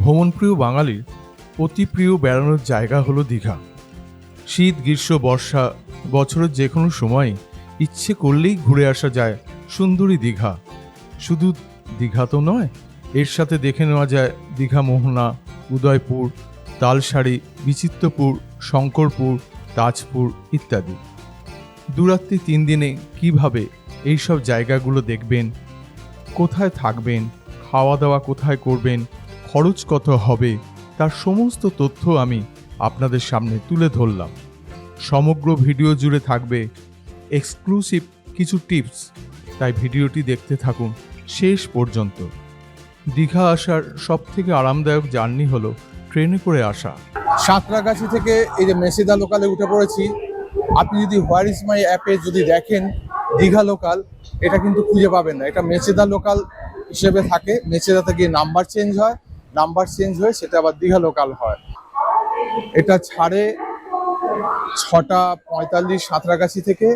ভ্রমণপ্রিয় বাঙালির অতি প্রিয় বেড়ানোর জায়গা হলো দীঘা। শীত, গ্রীষ্ম, বর্ষা, বছরের যে কোনো সময় ইচ্ছে করলেই ঘুরে আসা যায় সুন্দরী দীঘা। শুধু দীঘা তো নয়, এর সাথে দেখে নেওয়া যায় দীঘা মোহনা, উদয়পুর, তালসারি, বিচিত্রপুর, শঙ্করপুর, তাজপুর ইত্যাদি। দুরাত্রি 3 দিনে কিভাবে এইসব জায়গাগুলো দেখবেন, কোথায় থাকবেন, খাওয়া দাওয়া কোথায় করবেন, খরচ কত হবে, তার সমস্ত তথ্য আমি আপনাদের সামনে তুলে ধরলাম। সমগ্র ভিডিও জুড়ে থাকবে এক্সক্লুসিভ কিছু টিপস, তাই ভিডিওটি দেখতে থাকুন শেষ পর্যন্ত। দীঘা আসার সবথেকে আরামদায়ক জার্নি হলো ট্রেনে করে আসা। সাঁতরাগাছি থেকে এই যে মেসেদা লোকালে উঠে পড়েছি। আপনি যদি হোয়ার ইজ মাই অ্যাপে যদি দেখেন দীঘা লোকাল, এটা কিন্তু খুঁজে পাবেন না। এটা মেসেদা লোকাল হিসেবে থাকে। মেসেদাতে গিয়ে নাম্বার চেঞ্জ হয়, নাম্বার চেঞ্জ হয়ে সেটা আবার দীঘা লোকাল হয়। এটা ছাড়ে 6:45 সাঁতরাগাছি থেকে,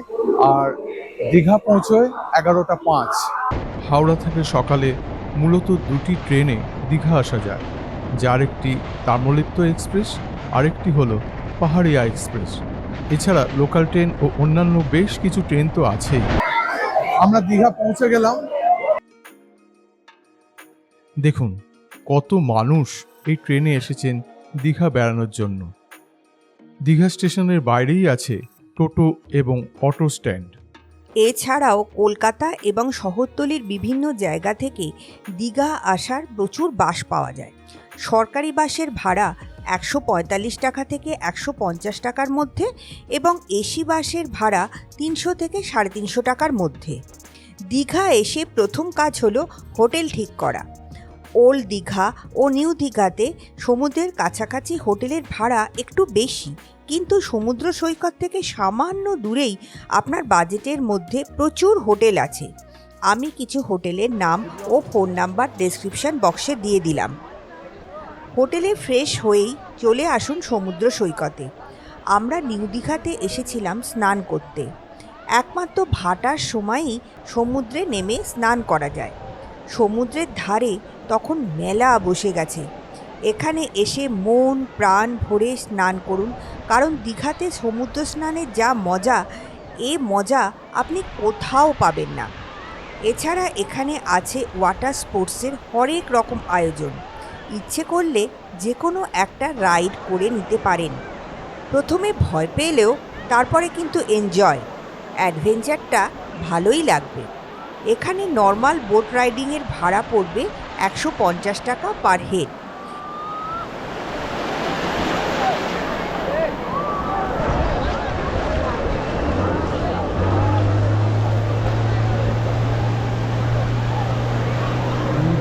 আর দীঘা পৌঁছয় 11:05। হাওড়া থেকে সকালে মূলত 2টি ট্রেনে দীঘা আসা যায়, যার একটি তাম্রলিপ্ত এক্সপ্রেস, আরেকটি হলো পাহাড়িয়া এক্সপ্রেস। এছাড়া লোকাল ট্রেন ও অন্যান্য বেশ কিছু ট্রেন তো আছেই। আমরা দীঘা পৌঁছে গেলাম। দেখুন কত মানুষ এই ট্রেনে এসেছেন দীঘা বেড়ানোর জন্য। দীঘা স্টেশনের বাইরেই আছে টোটো এবং অটো স্ট্যান্ড। এছাড়াও কলকাতা এবং শহরতলির বিভিন্ন জায়গা থেকে দীঘা আসার প্রচুর বাস পাওয়া যায়। সরকারি বাসের ভাড়া 145 টাকা থেকে 150 টাকার মধ্যে এবং এসি বাসের ভাড়া 300 থেকে 350 টাকার মধ্যে। দীঘা এসে প্রথম কাজ হলো হোটেল ঠিক করা। ওল্ড দীঘা ও নিউ দীঘাতে সমুদ্রের কাছাকাছি হোটেলের ভাড়া একটু বেশি, কিন্তু সমুদ্র সৈকত থেকে সামান্য দূরেই আপনার বাজেটের মধ্যে প্রচুর হোটেল আছে। আমি কিছু হোটেলের নাম ও ফোন নাম্বার ডেসক্রিপশন বক্সে দিয়ে দিলাম। হোটেলে ফ্রেশ হয়েই চলে আসুন সমুদ্র সৈকতে। আমরা নিউ দীঘাতে এসেছিলাম স্নান করতে। একমাত্র ভাটার সময়ই সমুদ্রে নেমে স্নান করা যায়। সমুদ্রের ধারে তখন মেলা বসে গেছে। এখানে এসে মন প্রাণ ভরে স্নান করুন, কারণ দীঘাতে সমুদ্র স্নানের যা মজা, এ মজা আপনি কোথাও পাবেন না। এছাড়া এখানে আছে ওয়াটার স্পোর্টসের হরেক রকম আয়োজন। ইচ্ছে করলে যে কোনো একটা রাইড করে নিতে পারেন। প্রথমে ভয় পেলেও তারপরে কিন্তু এনজয়, অ্যাডভেঞ্চারটা ভালোই লাগবে। এখানে নর্মাল বোট রাইডিংয়ের ভাড়া পড়বে 150 টাকা পার হেড।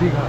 দীঘা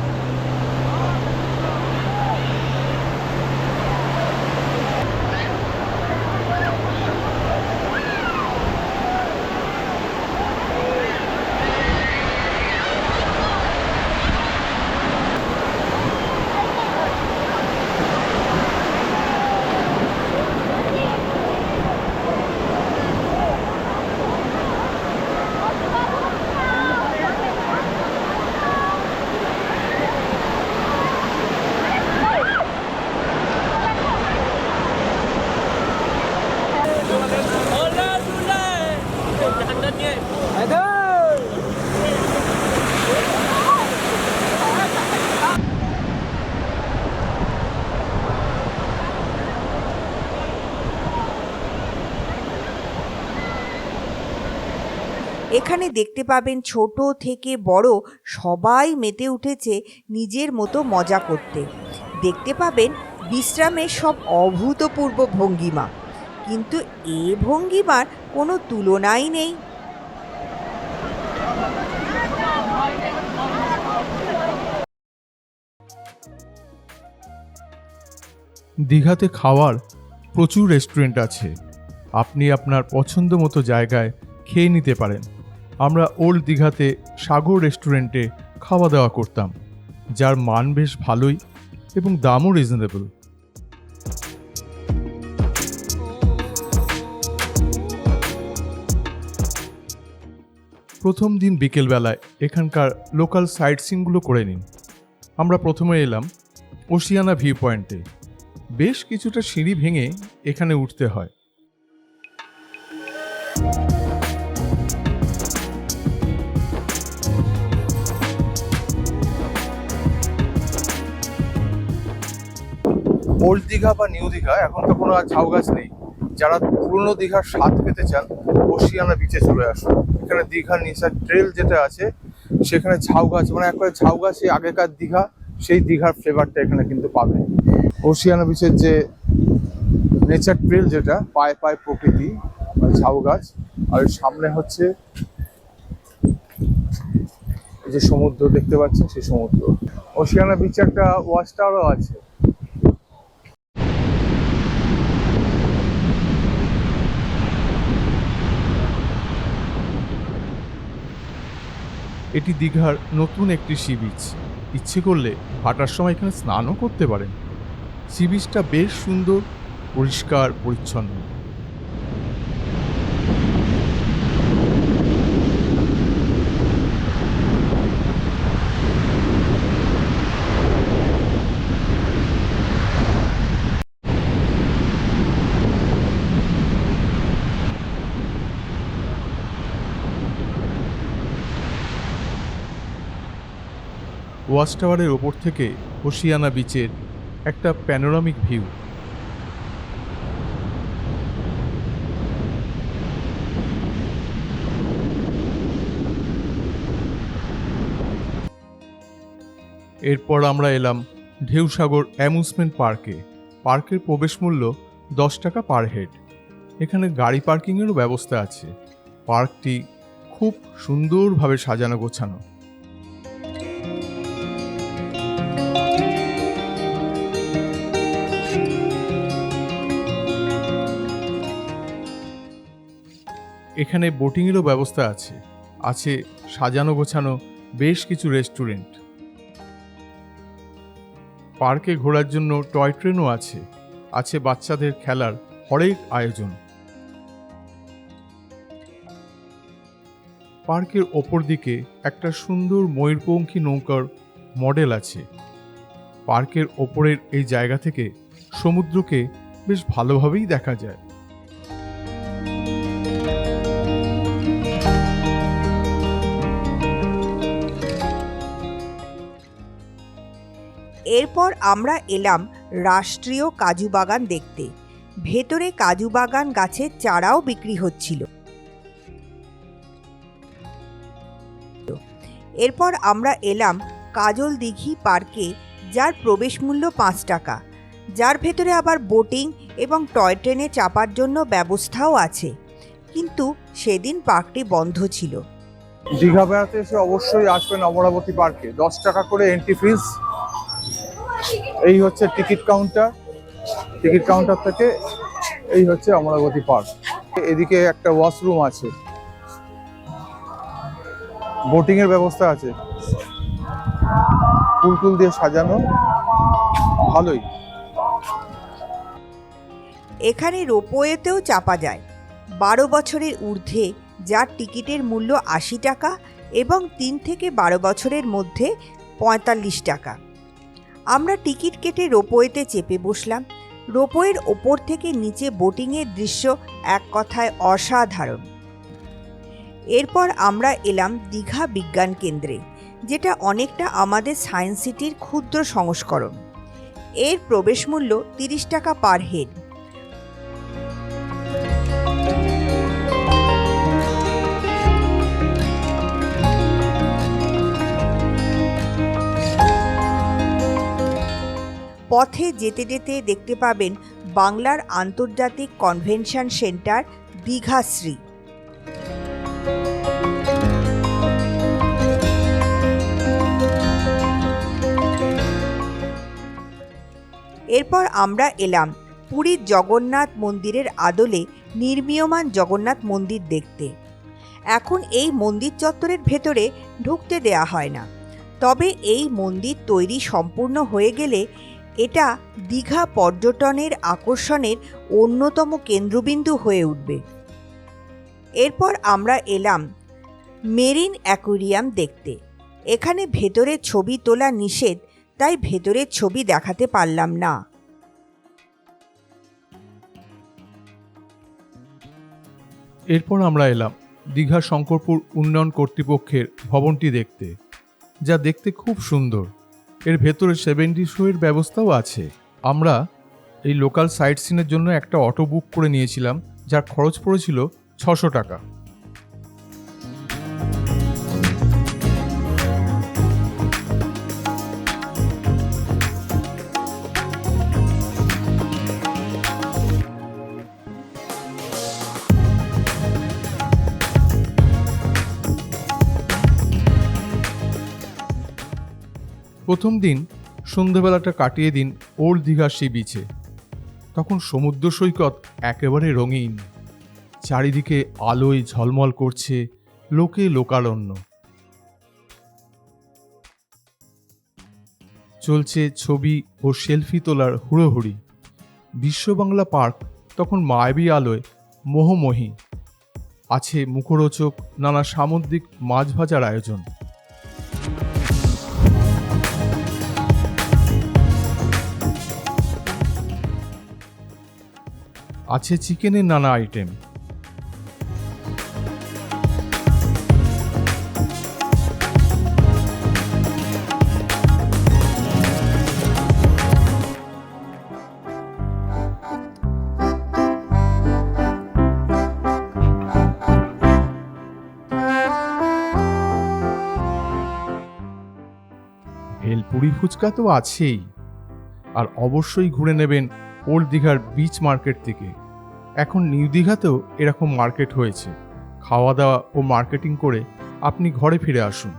এখানে দেখতে পাবেন ছোট থেকে বড় সবাই মেতে উঠেছে নিজের মতো মজা করতে। দেখতে পাবেন বিশ্রামের সব অভূতপূর্ব ভঙ্গিমা, কিন্তু এ ভঙ্গিমার কোনো তুলনাই নেই। দীঘাতে খাওয়ার প্রচুর রেস্টুরেন্ট আছে, আপনি আপনার পছন্দ মতো জায়গায় খেয়ে নিতে পারেন। আমরা ওল্ড দীঘাতে সাগর রেস্টুরেন্টে খাওয়া দাওয়া করতাম, যার মান বেশ ভালোই এবং দামও রিজনেবল। প্রথম দিন বিকেলবেলায় এখানকার লোকাল সাইট সিনগুলো করে নিন। আমরা প্রথমে এলাম ওশিয়ানা ভিউ পয়েন্টে। বেশ কিছুটা সিঁড়ি ভেঙে এখানে উঠতে হয়। ওল্ড দীঘা বা নিউ দীঘা এখন তো কোনো আর ঝাউ গাছ নেই। যারা পুরনো দীঘার স্বাদ পেতে চান ওশিয়ানা বিচে চলে আসুন। এখানে দীঘার নিচার ট্রেল যেটা আছে সেখানে ঝাউ গাছ, মানে একবারে ঝাউ গাছ, সেই আগেকার দীঘা, সেই দীঘার ফ্লেভারটা এখানে কিন্তু পাবে। ওশিয়ানা বিচের যে নেচার ট্রেল, যেটা পায়ে পায়ে প্রকৃতি, মানে ঝাউ গাছ, আর সামনে হচ্ছে এই যে সমুদ্র দেখতে পাচ্ছেন, সেই সমুদ্র। ওশিয়ানা বিচে একটা ওয়াচ টাওয়ারও আছে। এটি দীঘার নতুন একটি সি বিচ। ইচ্ছে করলে হাঁটার সময় এখানে স্নানও করতে পারেন। সি বিচটা বেশ সুন্দর, পরিষ্কার পরিচ্ছন্ন। ওয়াচ টাওয়ারের ওপর থেকে ওশিয়ানা বিচের একটা প্যানোরামিক ভিউ। এরপর আমরা এলাম ঢেউসাগর অ্যামিউজমেন্ট পার্কে। পার্কের প্রবেশ মূল্য 10 টাকা পার হেড। এখানে গাড়ি পার্কিংয়েরও ব্যবস্থা আছে। পার্কটি খুব সুন্দরভাবে সাজানো গোছানো। এখানে বোটিংয়েরও ব্যবস্থা আছে। আছে সাজানো গোছানো বেশ কিছু রেস্টুরেন্ট। পার্কে ঘোরার জন্য টয় ট্রেনও আছে। আছে বাচ্চাদের খেলার হরেক আয়োজন। পার্কের ওপর দিকে একটা সুন্দর ময়ূরপঙ্খী নৌকার মডেল আছে। পার্কের ওপরের এই জায়গা থেকে সমুদ্রকে বেশ ভালোভাবেই দেখা যায়। এরপর আমরা এলাম রাষ্ট্রীয় কাজু বাগান দেখতে। ভেতরে কাজু বাগান গাছের চারাও বিক্রি হচ্ছিল। এরপর আমরা এলাম কাজল দিঘি পার্কে, যার প্রবেশ মূল্য 5 টাকা, যার ভেতরে আবার বোটিং এবং টয় ট্রেনে চাপার জন্য ব্যবস্থাও আছে। কিন্তু সেদিন পার্কটি বন্ধ ছিল। দীঘা বেড়াতে এসে অবশ্যই আসবেন অমরাবতী পার্কে। 10 টাকা করে এন্ট্রি ফিস। এই হচ্ছে টিকিট কাউন্টার। টিকিট কাউন্টার থেকে এই হচ্ছে অমরাবতী পার্ক। এদিকে একটা ওয়াশরুম আছে, বোটিং এর ব্যবস্থা আছে, ফুল টুল দিয়ে সাজানো, ভালোই। এখানে রোপওয়েতেও চাপা যায় 12 বছরের ঊর্ধ্বে, যার টিকিটের মূল্য 80 টাকা এবং 3 থেকে 12 বছরের মধ্যে 45 টাকা। আমরা টিকিট কেটে রোপওয়েতে চেপে বসলাম। রোপওয়ের ওপর থেকে নিচে বোটিংয়ের দৃশ্য এক কথায় অসাধারণ। এরপর আমরা এলাম দীঘা বিজ্ঞান কেন্দ্রে, যেটা অনেকটা আমাদের সায়েন্স সিটির ক্ষুদ্র সংস্করণ। এর প্রবেশ মূল্য 30 টাকা পার হেড। পথে যেতে যেতে দেখতে পাবেন বাংলার আন্তর্জাতিক কনভেনশন সেন্টার দীঘাশ্রী। এরপর আমরা এলাম পুরীর জগন্নাথ মন্দিরের আদলে নির্মীয়মান জগন্নাথ মন্দির দেখতে। এখন এই মন্দির চত্বরের ভেতরে ঢুকতে দেয়া হয় না, তবে এই মন্দির তৈরি সম্পূর্ণ হয়ে গেলে এটা দীঘা পর্যটনের আকর্ষণের অন্যতম কেন্দ্রবিন্দু হয়ে উঠবে। এরপর আমরা এলাম মেরিন অ্যাকুয়ারিয়াম দেখতে। এখানে ভেতরে ছবি তোলা নিষেধ, তাই ভেতরের ছবি দেখাতে পারলাম না। এরপর আমরা এলাম দীঘা শঙ্করপুর উন্নয়ন কর্তৃপক্ষের ভবনটি দেখতে, যা দেখতে খুব সুন্দর। এর ভেতরে 70 শোয়ের ব্যবস্থাও আছে। আমরা এই লোকাল সাইট সিনের জন্য একটা অটো বুক করে নিয়েছিলাম, যার খরচ পড়েছিল 600 টাকা। প্রথম দিন সন্ধ্যাবেলাটা কাটিয়ে দিন ওল্ড দীঘা সি বিচে। তখন সমুদ্র সৈকত একেবারে রঙিন, চারিদিকে আলোয় ঝলমল করছে, লোকে লোকারণ্য। চলছে ছবি ও সেলফি তোলার হুড়োহুড়ি। বিশ্ববাংলা পার্ক তখন মায়াবী আলোয় মোহময়ী। আছে মুখরোচক নানা সামুদ্রিক মাছ ভাজার আয়োজন। আছে চিকেনের নানা আইটেম। ভেলপুরি ফুচকা তো আছেই, আর অবশ্যই ঘুরে নেবেন ওল্ড দীঘার বিচ মার্কেট থেকে। এখন নিউ দীঘাতেও এরকম মার্কেট হয়েছে। খাওয়া দাওয়া ও মার্কেটিং করে আপনি ঘরে ফিরে আসুন।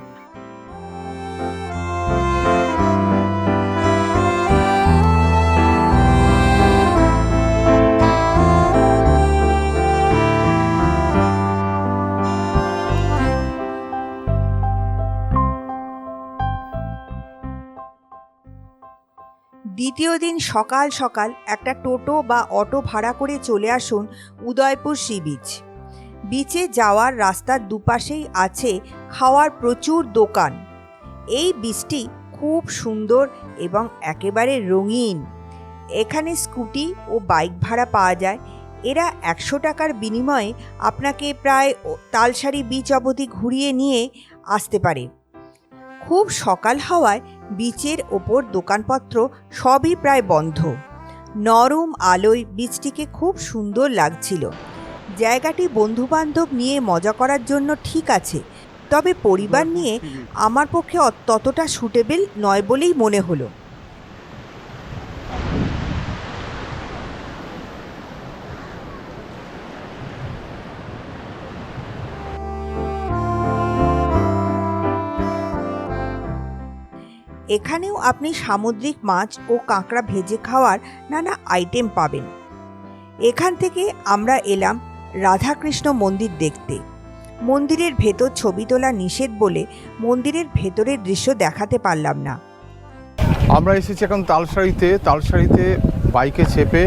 দ্বিতীয় দিন সকাল সকাল একটা টোটো বা অটো ভাড়া করে চলে আসুন উদয়পুর সি বিচ। বিচে যাওয়ার রাস্তার দুপাশেই আছে খাওয়ার প্রচুর দোকান। এই বিচটি খুব সুন্দর এবং একেবারে রঙিন। এখানে স্কুটি ও বাইক ভাড়া পাওয়া যায়। এরা 100 টাকার বিনিময়ে আপনাকে প্রায় তালসারি বিচ অবধি ঘুরিয়ে নিয়ে আসতে পারে। খুব সকাল হওয়ায় বিচের ওপর দোকানপত্র সবই প্রায় বন্ধ। নরম আলোয় বিচটিকে খুব সুন্দর লাগছিল। জায়গাটি বন্ধুবান্ধব নিয়ে মজা করার জন্য ঠিক আছে, তবে পরিবার নিয়ে আমার পক্ষে ততটা সুটেবল নয় বলেই মনে হলো। এখানেও আপনি সামুদ্রিক মাছ ও কাঁকড়া ভেজে খাওয়ার নানা আইটেম পাবেন। এখান থেকে আমরা এলাম রাধাকৃষ্ণ মন্দির দেখতে। মন্দিরের ভেতর ছবি তোলা নিষেধ বলে মন্দিরের ভেতরের দৃশ্য দেখাতে পারলাম না। আমরা এসেছি এখন তালসারিতে বাইকে চেপে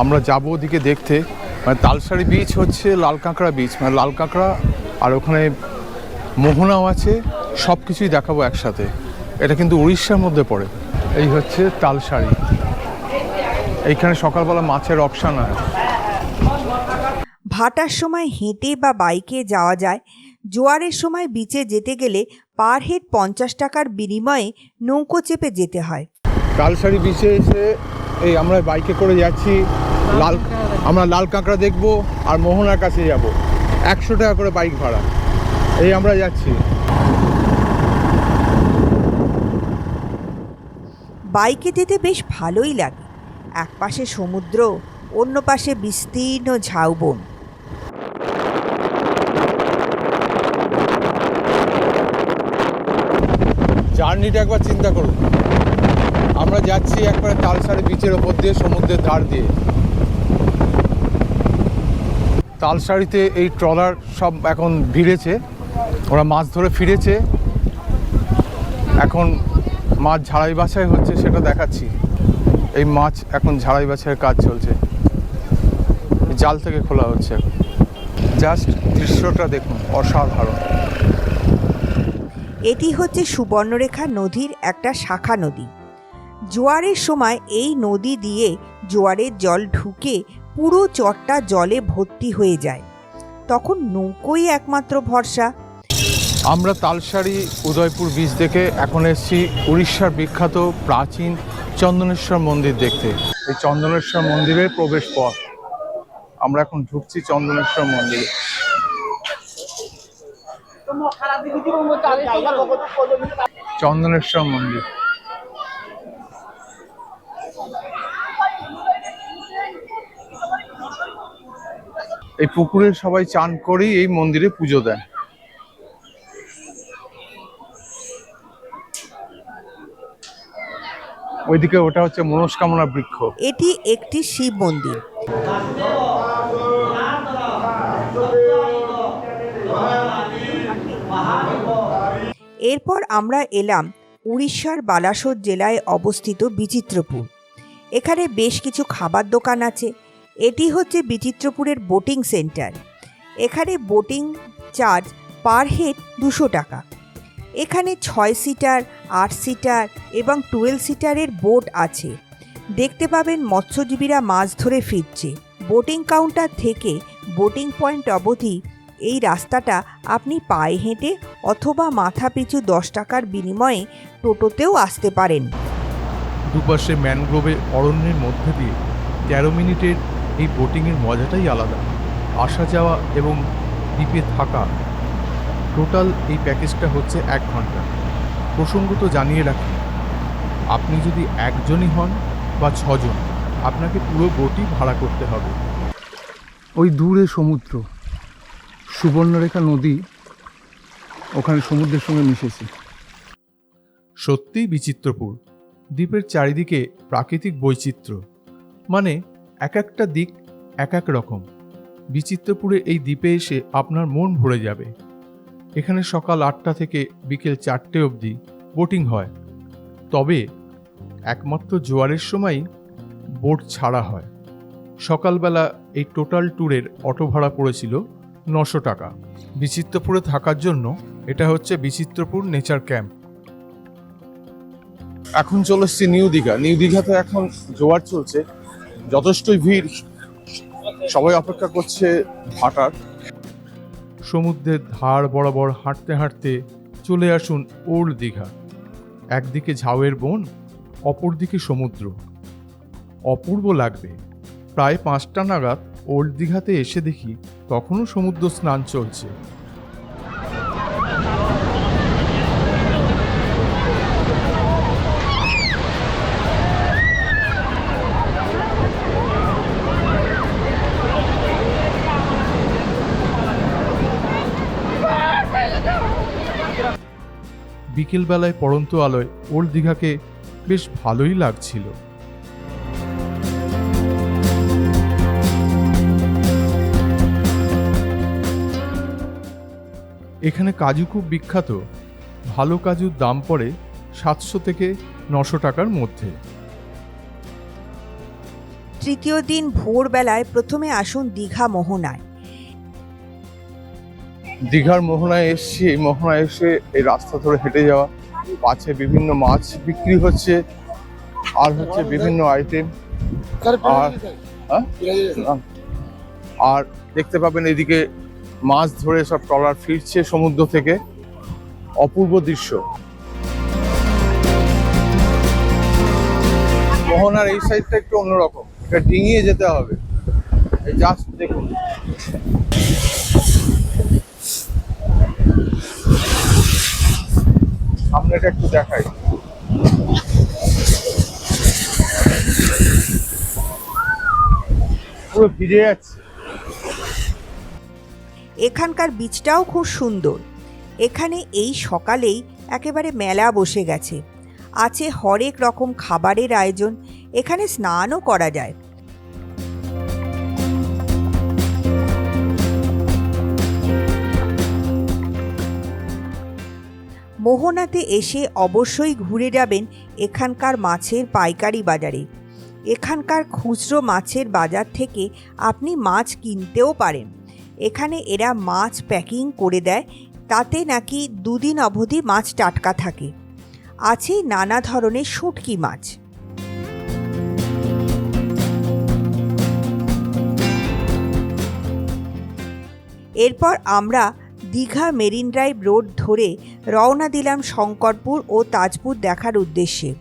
আমরা যাবো ওদিকে দেখতে। মানে তালসারি বিচ হচ্ছে লাল কাঁকড়া বিচ, মানে লাল কাঁকড়া আর ওখানে মোহনাও আছে, সব কিছুই দেখাবো একসাথে। এটা কিন্তু উড়িষ্যার মধ্যে পড়ে। এই হচ্ছে তালসারি। এইখানে সকালবেলা মাছের অপশান হয়। ভাটার সময় হেঁটে বা বাইকে যাওয়া যায়। জোয়ারের সময় বিচে যেতে গেলে পার হেড 50 টাকার বিনিময়ে নৌকো চেপে যেতে হয়। তালসারি বিচে এসে এই আমরা বাইকে করে যাচ্ছি। আমরা লাল কাঁকড়া দেখবো আর মোহনার কাছে যাব। 100 টাকা করে বাইক ভাড়া। এই আমরা যাচ্ছি। বাইকে যেতে বেশ ভালোই লাগে। এক পাশে সমুদ্র, অন্য পাশে বিস্তীর্ণ ঝাউবন। জার্নিটা একবার চিন্তা করুন। আমরা যাচ্ছি একবারে তালসারি বিচের ওপর দিয়ে, সমুদ্রের ধার দিয়ে। তালসারিতে এই ট্রলার সব এখন ভিড়েছে, ওরা মাছ ধরে ফিরেছে। এখন মাছ ঝাড়াই বাছাই হচ্ছে, সেটা দেখাচ্ছি। এই মাছ এখন ঝাড়াই বাছাইয়ের কাজ চলছে, জাল থেকে খোলা হচ্ছে। জাস্ট দৃশ্যটা দেখুন, অসাধারণ। এটি হচ্ছে সুবর্ণরেখা নদীর একটা শাখা নদী। জোয়ারের সময় এই নদী দিয়ে জোয়ারের জল ঢুকে পুরো চরটা জলে ভর্তি হয়ে যায়, তখন নৌকোই একমাত্র ভরসা। আমরা তালসারি উদয়পুর বীচ থেকে এখন এসেছি উড়িষ্যার বিখ্যাত প্রাচীন চন্দনেশ্বর মন্দির দেখতে। এই চন্দনেশ্বর মন্দিরের প্রবেশ পথ, আমরা এখন ঢুকছি চন্দনেশ্বর মন্দিরে। চন্দনেশ্বর মন্দির, এই পুকুরে সবাই চান করেই এই মন্দিরে পুজো দেয়। ওইদিকে ওটা হচ্ছে মনস্কামনা বৃক্ষ। এটি একটি শিব মন্দির। এরপর আমরা এলাম উড়িষ্যার বালাসোর জেলায় অবস্থিত বিচিত্রপুর। এখানে বেশ কিছু খাবার দোকান আছে। এটি হচ্ছে বিচিত্রপুরের বোটিং সেন্টার। এখানে বোটিং চার্জ পার হেড 200 টাকা। এখানে 6 সিটার, 8 সিটার এবং 12 সিটারের বোট আছে। দেখতে পাবেন মৎস্যজীবীরা মাছ ধরে ফিরছে। বোটিং কাউন্টার থেকে বোটিং পয়েন্ট অবধি এই রাস্তাটা আপনি পায়ে হেঁটে অথবা মাথা পিছু 10 টাকার বিনিময়ে টোটোতেও আসতে পারেন। দুপাশে ম্যানগ্রোভের অরণ্যের মধ্যে দিয়ে 13 মিনিটের এই বোটিংয়ের মজাটাই আলাদা। আসা যাওয়া এবং দ্বীপে থাকা, টোটাল এই প্যাকেজটা হচ্ছে 1 ঘন্টা। প্রসঙ্গত জানিয়ে রাখি, আপনি যদি একজনই হন বা 6 জন, আপনাকে পুরো বোটই ভাড়া করতে হবে। ওই দূরে সমুদ্র, সুবর্ণরেখা নদী ওখানে সমুদ্রের সঙ্গে মিশেছে। সত্যিই বিচিত্রপুর। দ্বীপের চারিদিকে প্রাকৃতিক বৈচিত্র্য, মানে এক একটা দিক এক এক রকম। বিচিত্রপুরে এই দ্বীপে এসে আপনার মন ভরে যাবে। এখানে সকাল 8টা থেকে বিকেল 4টে অবধি বোটিং হয়, তবে একমাত্র জোয়ারের সময়ই বোট ছাড়া হয়। সকালবেলা এই টোটাল ট্যুরের অটো ভাড়া পড়েছিল 900 টাকা। বিচিত্রপুরে থাকার জন্য এটা হচ্ছে বিচিত্রপুর নেচার ক্যাম্প। এখন চলে এসছি নিউ দীঘা। নিউ দীঘাতে এখন জোয়ার চলছে, যথেষ্টই ভিড়, সবাই অপেক্ষা করছে ভাটার। সমুদ্রের ধার বরাবর হাঁটতে হাঁটতে চলে আসুন ওল্ড দীঘা। একদিকে ঝাউয়ের বন, অপরদিকে সমুদ্র। অপূর্ব লাগবে। প্রায় 5টা নাগাদ ওল্ড দীঘাতে এসে দেখি তখনও সমুদ্র স্নান চলছে। বিকেলবেলায় পড়ন্ত আলোয় ওল্ড দীঘাকে বেশ ভালোই লাগছিল। এখানে কাজু খুব বিখ্যাত। ভালো কাজুর দাম পড়ে 700 থেকে 900 টাকার মধ্যে। তৃতীয় দিন ভোরবেলায় প্রথমে আসুন দীঘা মোহনায়। দীঘার মোহনায় এসছি। এই মোহনায় এসে এই রাস্তা ধরে হেঁটে যাওয়া, পাশে বিভিন্ন মাছ বিক্রি হচ্ছে, আর হচ্ছে বিভিন্ন আইটেম। আর দেখতে পাবেন এদিকে মাছ ধরে সব ট্রলার ফিরছে সমুদ্র থেকে। অপূর্ব দৃশ্য। মোহনার এই সাইডটা একটু অন্যরকম, এটা ডিঙিয়ে যেতে হবে। এই জাস্ট দেখুন, সামনেটা একটু দেখাই। পুরো ভিজে যাচ্ছে। এখানকার বীজটাও খুব সুন্দর। এখানে এই সকালেই একেবারে মেলা বসে গেছে। আছে হরেক রকম খাবারের আয়োজন। এখানে স্নানও করা যায়। মোহনাতে এসে অবশ্যই ঘুরে যাবেন এখানকার মাছের পাইকারি বাজারে। এখানকার খুচরো মাছের বাজার থেকে আপনি মাছ কিনতেও পারেন। এখানে এরা মাছ প্যাকিং করে দেয় তাতে নাকি 2 দিন অবধি মাছ টাটকা থাকে। আছে নানা ধরনের শুঁটকি মাছ। এরপর আমরা দীঘা মেরিন ড্রাইভ রোড ধরে রওনা দিলাম শঙ্করপুর ও তাজপুর দেখার উদ্দেশ্যে।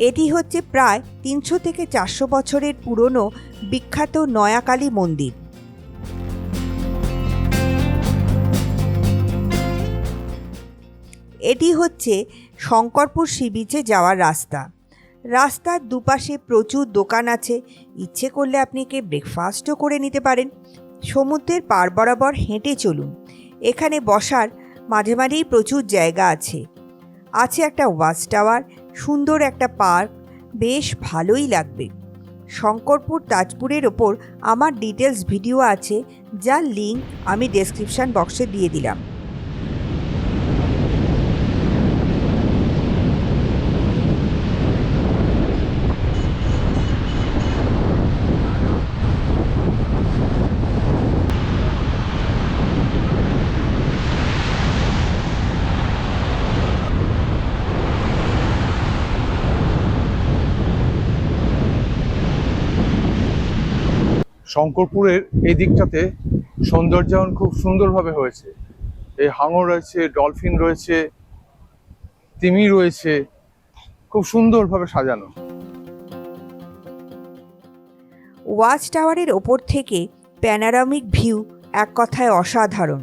এটি হচ্ছে প্রায় 300 থেকে 400 বছরের পুরনো বিখ্যাত নয়াকালী মন্দির। এটি হচ্ছে শঙ্করপুর সি বিচে যাওয়ার রাস্তা। রাস্তার দুপাশে প্রচুর দোকান আছে, ইচ্ছে করলে আপনি ব্রেকফাস্টও করে নিতে পারেন। সমুদ্রের পার বরাবর হেঁটে চলুন, এখানে বসার মাঝে মাঝেই প্রচুর জায়গা আছে। আছে একটা ওয়াচ টাওয়ার, সুন্দর একটা পার্ক, বেশ ভালোই লাগবে। শঙ্করপুর তাজপুরের ওপর আমার ডিটেলস ভিডিও আছে, যার লিঙ্ক আমি ডেসক্রিপশন বক্সে দিয়ে দিলাম। শঙ্করপুরের এই দিকটাতে সৌন্দর্যায়ন খুব সুন্দরভাবে হয়েছে। এই হাঙর রয়েছে, ডলফিন রয়েছে, তিমি রয়েছে, খুব সুন্দরভাবে সাজানো। ওয়াচ টাওয়ারের ওপর থেকে প্যানোরামিক ভিউ এক কথায় অসাধারণ।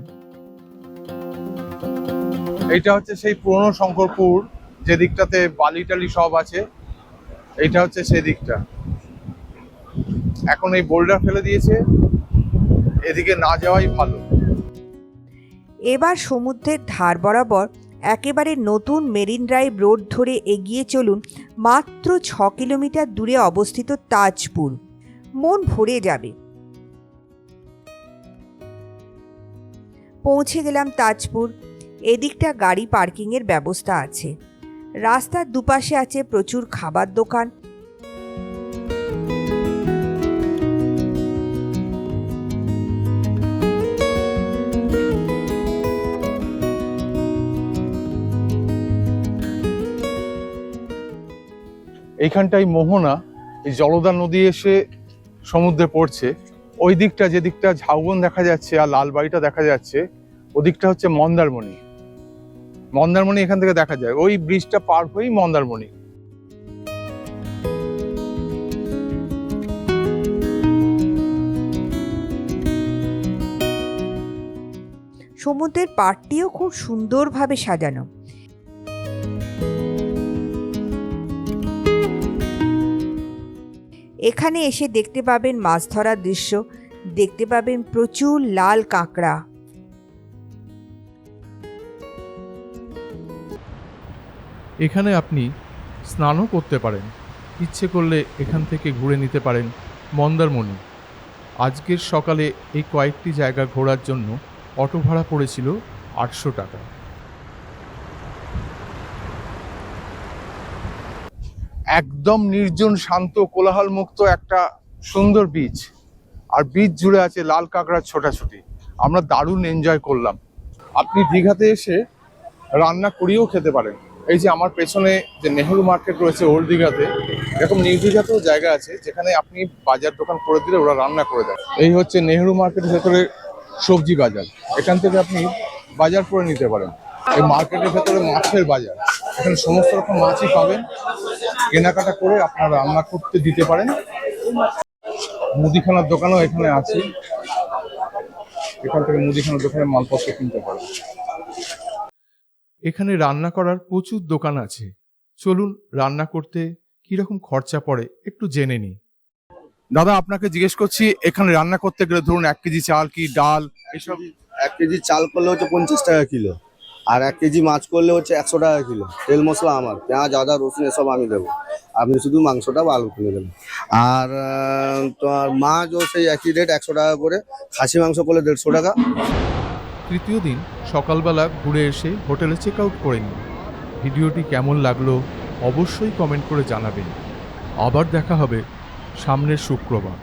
এইটা হচ্ছে সেই পুরনো শঙ্করপুর, যে দিকটাতে বালি টালি সব আছে, এইটা হচ্ছে সেই দিকটা। এখন এই বোল্ডার ফেলে দিয়েছে, এদিকে না যাওয়াই ভালো। এবার সমুদ্রের ধার বরাবর একেবারে নতুন মেরিন ড্রাইভ রোড ধরে এগিয়ে চলুন মাত্র 6 কিলোমিটার দূরে অবস্থিত তাজপুর। মন ভরে যাবে। পৌঁছে গেলাম তাজপুর। এদিকটা গাড়ি পার্কিংয়ের ব্যবস্থা আছে। রাস্তার দুপাশে আছে প্রচুর খাবার দোকান। এইখানটাই মোহনা, এই জলদা নদী এসে সমুদ্রে পড়ছে। ওই দিকটা, যে দিকটা ঝাউবন দেখা যাচ্ছে আর লালবাড়িটা দেখা যাচ্ছে, ওদিকটা হচ্ছে মন্দারমণি। মন্দারমণি এখান থেকে দেখা যায়, ওই ব্রিজটা পার হয়েই মন্দারমণি। সমুদ্রের পাড়টিও খুব সুন্দরভাবে সাজানো। এখানে এসে দেখতে পাবেন মাছ ধরার দৃশ্য, দেখতে পাবেন প্রচুর লাল কাঁকড়া। এখানে আপনি স্নানও করতে পারেন, ইচ্ছে করলে এখান থেকে ঘুরে নিতে পারেন মন্দারমণি। আজকের সকালে এই কয়েকটি জায়গা ঘোরার জন্য অটো ভাড়া পড়েছিল 800 টাকা। একদম নির্জন, শান্ত, কোলাহল মুক্ত একটা সুন্দর বিচ, আর বিচ জুড়ে আছে লাল কাঁকড়ার ছোটাছুটি। আমরা দারুণ এনজয় করলাম। আপনি দীঘাতে এসে রান্না করিয়েও খেতে পারেন। এই যে আমার পেছনে যে নেহেরু মার্কেট রয়েছে ওল্ড দীঘাতে, এরকম নিউ দীঘাতেও জায়গা আছে যেখানে আপনি বাজার দোকান করে দিলে ওরা রান্না করে দেয়। এই হচ্ছে নেহেরু মার্কেটের ভেতরে সবজি বাজার, এখান থেকে আপনি বাজার করে নিতে পারেন। এই মার্কেটের ভেতরে মাছের বাজার, এখানে সমস্ত রকম মাছই পাবেন, কেনাকাটা করে আপনারা রান্না করতে দিতে পারেন। মুদিখানার দোকানও এখানে আছে, এখান থেকে মুদিখানার দোকানে মালপত্র কিনতে পারেন। এখানে রান্না করার প্রচুর দোকান আছে। চলুন রান্না করতে কিরকম খরচা পড়ে একটু জেনে নিই। দাদা, আপনাকে জিজ্ঞেস করছি, এখানে রান্না করতে গেলে ধরুন 1 কেজি চাল কি ডাল এসব? 1 কেজি চাল করলে হচ্ছে 50 টাকা কিলো, আর 1 কেজি মাছ করলে হচ্ছে 100 টাকা কিলো। তেল মশলা আমার, পেঁয়াজ আদা রসুন এসব আমি দেবো, আপনি শুধু মাংসটা বা আলু কিনে দেবেন। আর তোমার মাছও সেই একই রেট, 100 টাকা করে। খাসি মাংস করলে 150 টাকা। তৃতীয় দিন সকালবেলা ঘুরে এসে হোটেলে চেক আউট করে নিন। ভিডিওটি কেমন লাগলো অবশ্যই কমেন্ট করে জানাবেন। আবার দেখা হবে সামনের শুক্রবার।